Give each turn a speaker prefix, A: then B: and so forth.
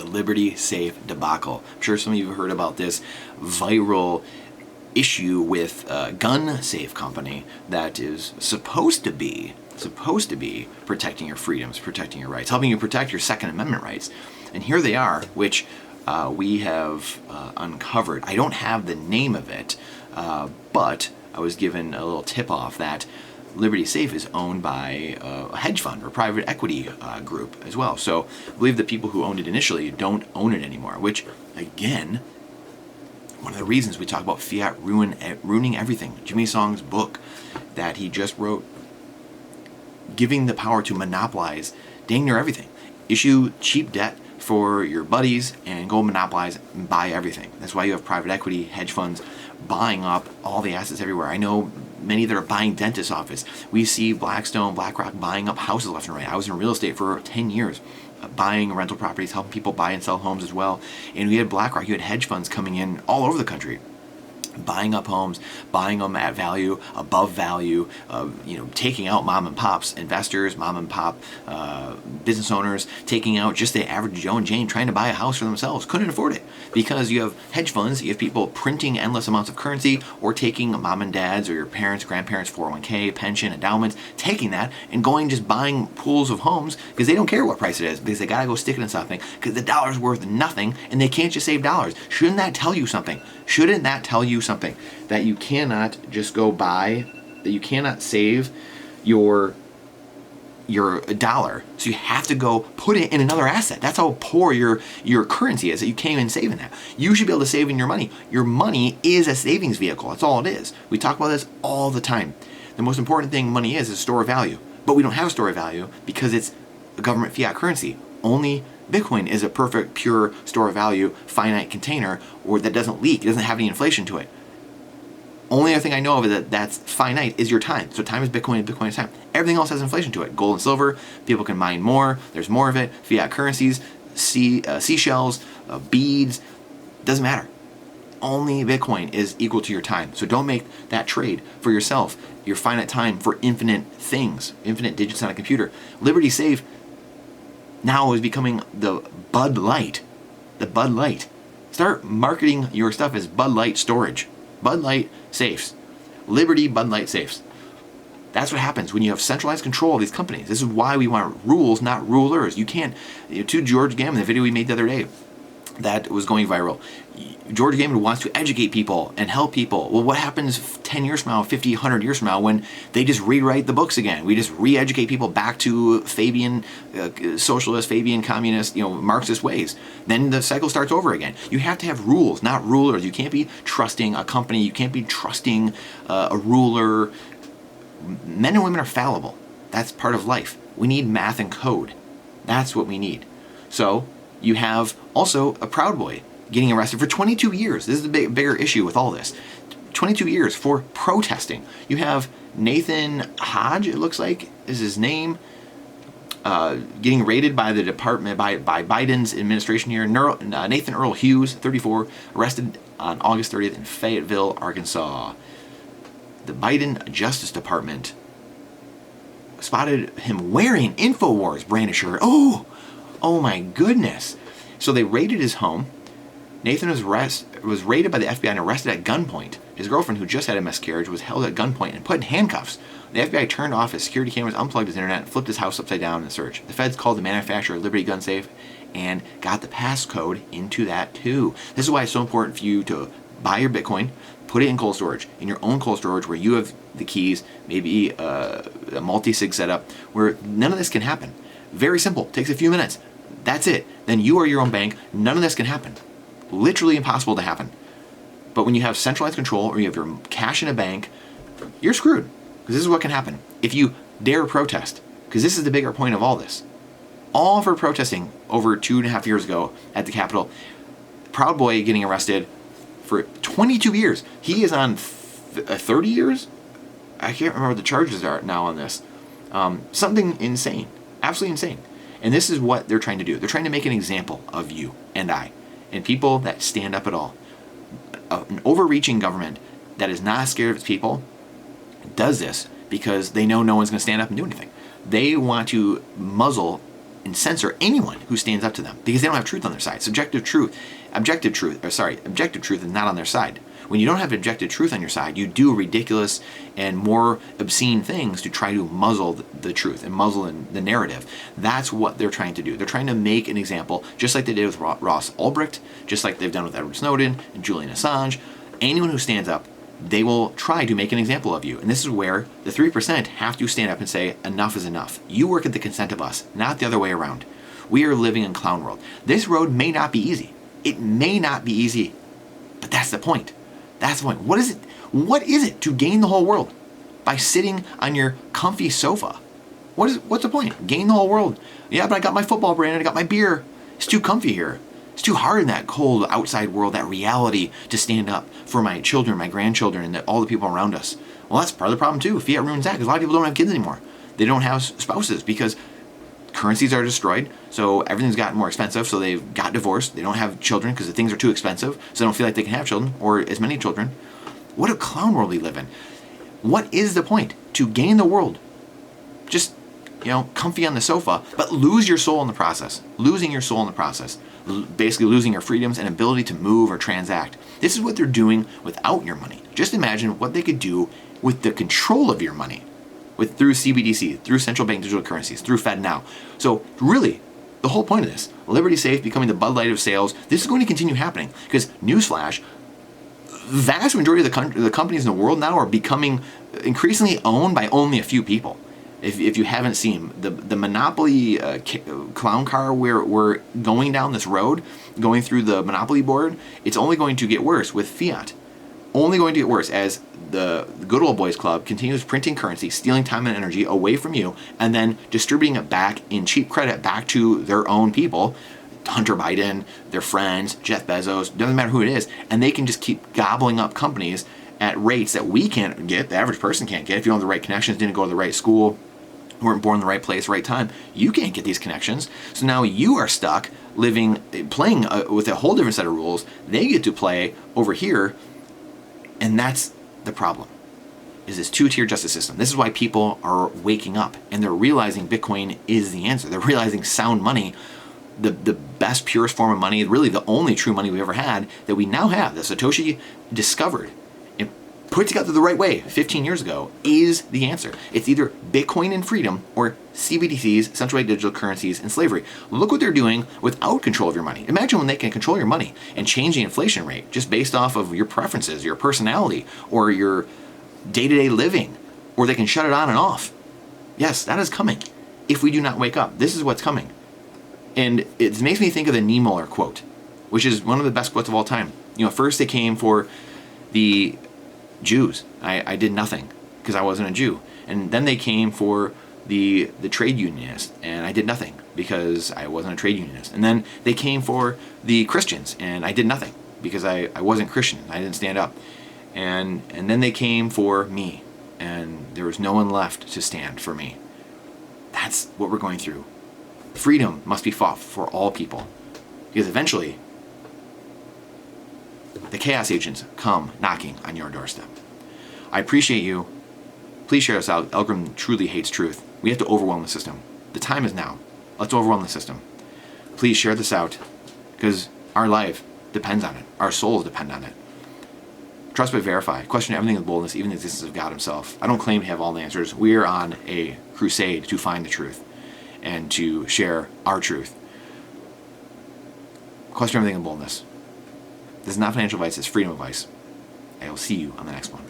A: the Liberty Safe debacle. I'm sure some of you have heard about this viral issue with a gun safe company that is supposed to be protecting your freedoms, protecting your rights, helping you protect your Second Amendment rights. And here they are, which we have uncovered. I don't have the name of it, but I was given a little tip-off that Liberty Safe is owned by a hedge fund or private equity group as well. So I believe the people who owned it initially don't own it anymore, which, again, one of the reasons we talk about fiat ruining everything. Jimmy Song's book that he just wrote, giving the power to monopolize dang near everything. Issue cheap debt for your buddies and go monopolize and buy everything. That's why you have private equity hedge funds buying up all the assets everywhere. I know many that are buying dentist office. We see Blackstone, BlackRock buying up houses left and right. I was in real estate for 10 years, buying rental properties, helping people buy and sell homes as well. And we had BlackRock, you had hedge funds coming in all over the country, buying up homes, buying them at value, above value, taking out mom and pops investors, mom and pop business owners, taking out just the average Joe and Jane trying to buy a house for themselves. Couldn't afford it because you have hedge funds, you have people printing endless amounts of currency or taking mom and dad's or your parents, grandparents, 401k, pension, endowments, taking that and going just buying pools of homes because they don't care what price it is because they got to go stick it in something because the dollar's worth nothing and they can't just save dollars. Shouldn't that tell you something? Shouldn't that tell you something? That you cannot just go buy, that you cannot save your dollar, so you have to go put it in another asset. That's how poor your currency is, that you can't even save in that. You should be able to save in your money. Your money is a savings vehicle. That's all it is. We talk about this all the time. The most important thing money is a store of value, but we don't have a store of value because it's a government fiat currency. Only Bitcoin is a perfect, pure store of value, finite container, or that doesn't leak. It doesn't have any inflation to it. Only other thing I know of that's finite is your time. So time is Bitcoin and Bitcoin is time. Everything else has inflation to it. Gold and silver, people can mine more. There's more of it. Fiat currencies, seashells, beads, doesn't matter. Only Bitcoin is equal to your time. So don't make that trade for yourself, your finite time for infinite things, infinite digits on a computer. Liberty Safe now is becoming the Bud Light. The Bud Light. Start marketing your stuff as Bud Light storage. Bud Light safes. Liberty Bud Light safes. That's what happens when you have centralized control of these companies. This is why we want rules, not rulers. You can't, to George Gammon, the video we made the other day that was going viral. George Gammon wants to educate people and help people. Well, what happens 10 years from now, 50, 100 years from now when they just rewrite the books again? We just re-educate people back to Fabian socialist, Fabian communist, Marxist ways. Then the cycle starts over again. You have to have rules, not rulers. You can't be trusting a company. You can't be trusting a ruler. Men and women are fallible. That's part of life. We need math and code. That's what we need. So you have also a Proud Boy getting arrested for 22 years. This is the bigger issue with all this. 22 years for protesting. You have Nathan Hodge, it looks like, is his name, getting raided by the department, by Biden's administration here. Nathan Earl Hughes, 34, arrested on August 30th in Fayetteville, Arkansas. The Biden Justice Department spotted him wearing InfoWars branded shirt. Oh my goodness. So they raided his home. Nathan was raided by the FBI and arrested at gunpoint. His girlfriend, who just had a miscarriage, was held at gunpoint and put in handcuffs. The FBI turned off his security cameras, unplugged his internet, and flipped his house upside down in the search. The feds called the manufacturer Liberty Gun Safe and got the passcode into that too. This is why it's so important for you to buy your Bitcoin, put it in cold storage, in your own cold storage where you have the keys, maybe a multi-sig setup where none of this can happen. Very simple. Takes a few minutes. That's it. Then you are your own bank. None of this can happen. Literally impossible to happen. But when you have centralized control or you have your cash in a bank, you're screwed. Because this is what can happen if you dare protest. Because this is the bigger point of all this. All for protesting over 2.5 years ago at the Capitol. Proud Boy getting arrested for 22 years. He is on 30 years? I can't remember what the charges are now on this. Something insane. Absolutely insane. And this is what they're trying to do. They're trying to make an example of you and I and people that stand up at all. An overreaching government that is not scared of its people does this because they know no one's going to stand up and do anything. They want to muzzle and censor anyone who stands up to them because they don't have truth on their side. Objective truth is not on their side. When you don't have objective truth on your side, you do ridiculous and more obscene things to try to muzzle the truth and muzzle the narrative. That's what they're trying to do. They're trying to make an example, just like they did with Ross Ulbricht, just like they've done with Edward Snowden and Julian Assange. Anyone who stands up, they will try to make an example of you. And this is where the 3% have to stand up and say, enough is enough. You work at the consent of us, not the other way around. We are living in clown world. This road may not be easy. It may not be easy, but that's the point. That's the point. What is it? What is it to gain the whole world by sitting on your comfy sofa? What's the point? Gain the whole world. Yeah, but I got my football brand and I got my beer. It's too comfy here. It's too hard in that cold outside world, that reality, to stand up for my children, my grandchildren, and all the people around us. Well, that's part of the problem too. Fiat ruins that because a lot of people don't have kids anymore. They don't have spouses because currencies are destroyed, so everything's gotten more expensive, so they've got divorced. They don't have children because the things are too expensive, so they don't feel like they can have children or as many children. What a clown world we live in. What is the point? To gain the world. Just, comfy on the sofa, but lose your soul in the process. Losing your soul in the process. Basically losing your freedoms and ability to move or transact. This is what they're doing without your money. Just imagine what they could do with the control of your money. Through CBDC, through central bank digital currencies, through FedNow. So really, the whole point of this, Liberty Safe becoming the Bud Light of sales, this is going to continue happening because, newsflash, vast majority of the companies in the world now are becoming increasingly owned by only a few people. If you haven't seen the monopoly clown car, we're going down this road, going through the monopoly board, it's only going to get worse with fiat. Only going to get worse as the good old boys club continues printing currency, stealing time and energy away from you, and then distributing it back in cheap credit back to their own people, Hunter Biden, their friends, Jeff Bezos, doesn't matter who it is, and they can just keep gobbling up companies at rates that we can't get, the average person can't get. If you don't have the right connections, didn't go to the right school, weren't born in the right place, right time, you can't get these connections. So now you are stuck playing with a whole different set of rules. They get to play over here. And that's the problem, is this two-tier justice system. This is why people are waking up and they're realizing Bitcoin is the answer. They're realizing sound money, the best, purest form of money, really the only true money we ever had, that we now have, that Satoshi discovered and put together the right way 15 years ago, is the answer. It's either Bitcoin and freedom or CBDCs, central bank digital currencies, and slavery. Look what they're doing without control of your money. Imagine when they can control your money and change the inflation rate just based off of your preferences, your personality, or your day-to-day living, or they can shut it on and off. Yes, that is coming if we do not wake up. This is what's coming. And it makes me think of the Niemöller quote, which is one of the best quotes of all time. First they came for the Jews. I did nothing because I wasn't a Jew. And then they came for the trade unionist, and I did nothing because I wasn't a trade unionist. And then they came for the Christians, and I did nothing because I wasn't Christian. I didn't stand up. And then they came for me, and there was no one left to stand for me. That's what we're going through. Freedom must be fought for all people, because eventually the chaos agents come knocking on your doorstep. I appreciate you. Please share us out. Algorithm truly hates truth. We have to overwhelm the system. The time is now. Let's overwhelm the system. Please share this out, because our life depends on it. Our souls depend on it. Trust but verify. Question everything with boldness, even the existence of God himself. I don't claim to have all the answers. We are on a crusade to find the truth and to share our truth. Question everything in boldness. This is not financial advice, it's freedom advice. I will see you on the next one.